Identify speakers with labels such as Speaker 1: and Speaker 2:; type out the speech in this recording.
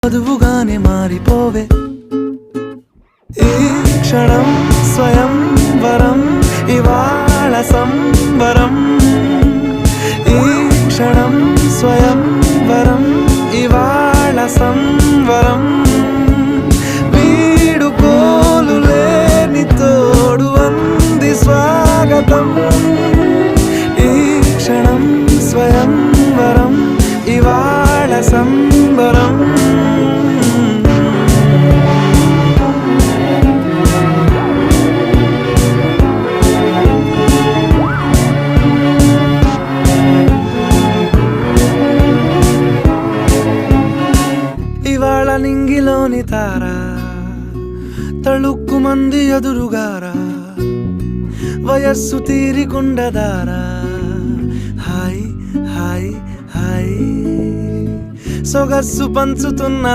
Speaker 1: వధువుగానే మారిపోవే ఈ క్షణం స్వయం వరం ఇవాళ సంబరం ఈ క్షణం స్వయం వరం ఇవాళ సంవరం వీడుకోలు లేని తోడు అంది స్వాగతం ఈ క్షణం స్వయం వరం ఇవాళ సంబరం ఇవాళ నింగిలోని తారా తళుక్కు మంది ఎదురుగారా వయస్సు తీరికుండదారా హాయ్ హాయ్ హాయ్ సొగస్సు పంచుతున్న